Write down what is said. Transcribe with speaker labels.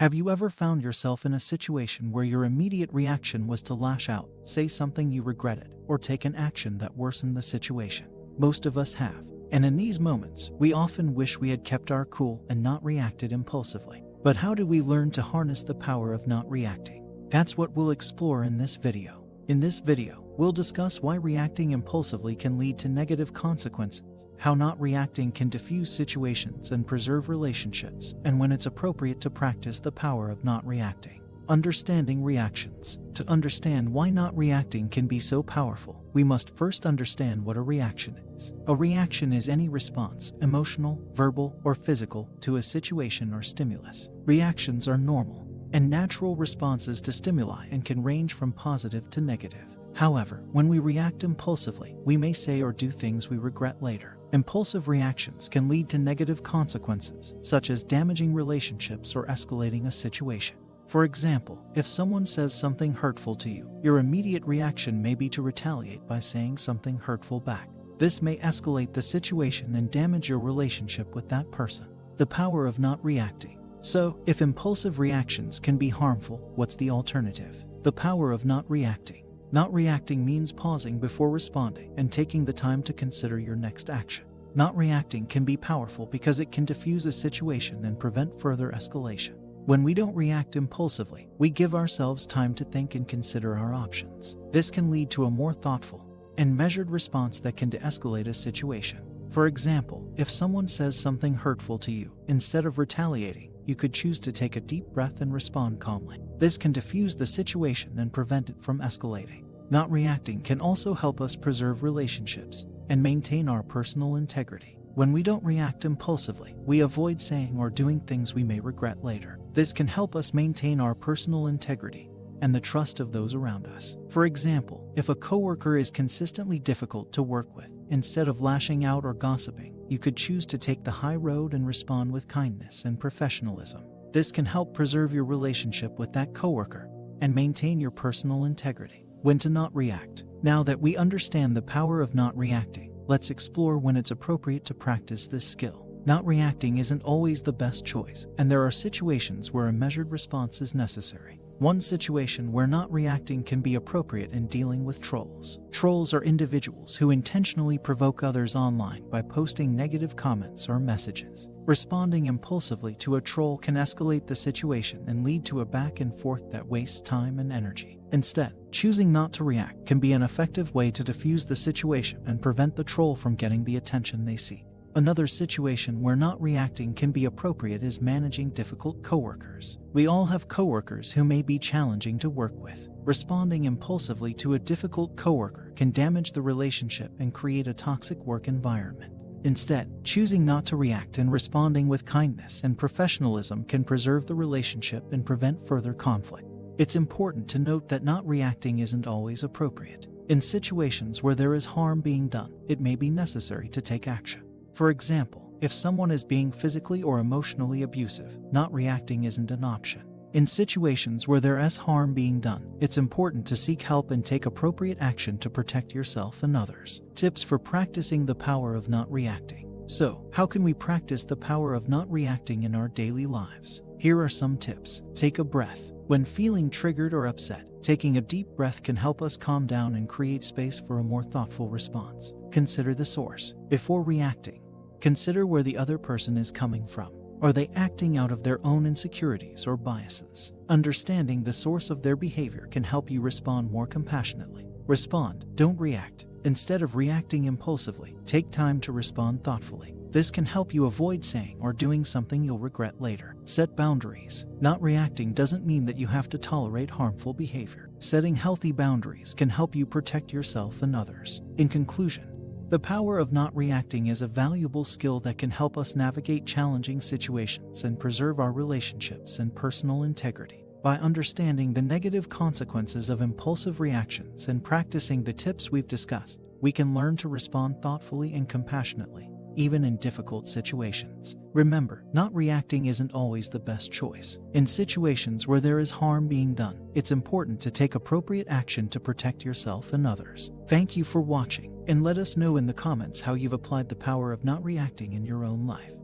Speaker 1: Have you ever found yourself in a situation where your immediate reaction was to lash out, say something you regretted, or take an action that worsened the situation? Most of us have. And in these moments, we often wish we had kept our cool and not reacted impulsively. But how do we learn to harness the power of not reacting? That's what we'll explore in this video. In this video, we'll discuss why reacting impulsively can lead to negative consequences, how not reacting can diffuse situations and preserve relationships, and when it's appropriate to practice the power of not reacting. Understanding reactions. To understand why not reacting can be so powerful, we must first understand what a reaction is. A reaction is any response, emotional, verbal, or physical, to a situation or stimulus. Reactions are normal and natural responses to stimuli and can range from positive to negative. However, when we react impulsively, we may say or do things we regret later. Impulsive reactions can lead to negative consequences, such as damaging relationships or escalating a situation. For example, if someone says something hurtful to you, your immediate reaction may be to retaliate by saying something hurtful back. This may escalate the situation and damage your relationship with that person. The power of not reacting. So, if impulsive reactions can be harmful, what's the alternative? The power of not reacting. Not reacting means pausing before responding and taking the time to consider your next action. Not reacting can be powerful because it can diffuse a situation and prevent further escalation. When we don't react impulsively, we give ourselves time to think and consider our options. This can lead to a more thoughtful and measured response that can de-escalate a situation. For example, if someone says something hurtful to you, instead of retaliating, you could choose to take a deep breath and respond calmly. This can diffuse the situation and prevent it from escalating. Not reacting can also help us preserve relationships and maintain our personal integrity. When we don't react impulsively, we avoid saying or doing things we may regret later. This can help us maintain our personal integrity and the trust of those around us. For example, if a coworker is consistently difficult to work with, instead of lashing out or gossiping, you could choose to take the high road and respond with kindness and professionalism. This can help preserve your relationship with that coworker and maintain your personal integrity. When to not react. Now that we understand the power of not reacting, let's explore when it's appropriate to practice this skill. Not reacting isn't always the best choice, and there are situations where a measured response is necessary. One situation where not reacting can be appropriate in dealing with trolls. Trolls are individuals who intentionally provoke others online by posting negative comments or messages. Responding impulsively to a troll can escalate the situation and lead to a back and forth that wastes time and energy. Instead, choosing not to react can be an effective way to diffuse the situation and prevent the troll from getting the attention they seek. Another situation where not reacting can be appropriate is managing difficult coworkers. We all have coworkers who may be challenging to work with. Responding impulsively to a difficult coworker can damage the relationship and create a toxic work environment. Instead, choosing not to react and responding with kindness and professionalism can preserve the relationship and prevent further conflict. It's important to note that not reacting isn't always appropriate. In situations where there is harm being done, it may be necessary to take action. For example, if someone is being physically or emotionally abusive, not reacting isn't an option. In situations where there is harm being done, it's important to seek help and take appropriate action to protect yourself and others. Tips for practicing the power of not reacting. So, how can we practice the power of not reacting in our daily lives? Here are some tips. Take a breath. When feeling triggered or upset, taking a deep breath can help us calm down and create space for a more thoughtful response. Consider the source. Before reacting, consider where the other person is coming from. Are they acting out of their own insecurities or biases? Understanding the source of their behavior can help you respond more compassionately. Respond, don't react. Instead of reacting impulsively, take time to respond thoughtfully. This can help you avoid saying or doing something you'll regret later. Set boundaries. Not reacting doesn't mean that you have to tolerate harmful behavior. Setting healthy boundaries can help you protect yourself and others. In conclusion, the power of not reacting is a valuable skill that can help us navigate challenging situations and preserve our relationships and personal integrity. By understanding the negative consequences of impulsive reactions and practicing the tips we've discussed, we can learn to respond thoughtfully and compassionately, even in difficult situations. Remember, not reacting isn't always the best choice. In situations where there is harm being done, it's important to take appropriate action to protect yourself and others. Thank you for watching, and let us know in the comments how you've applied the power of not reacting in your own life.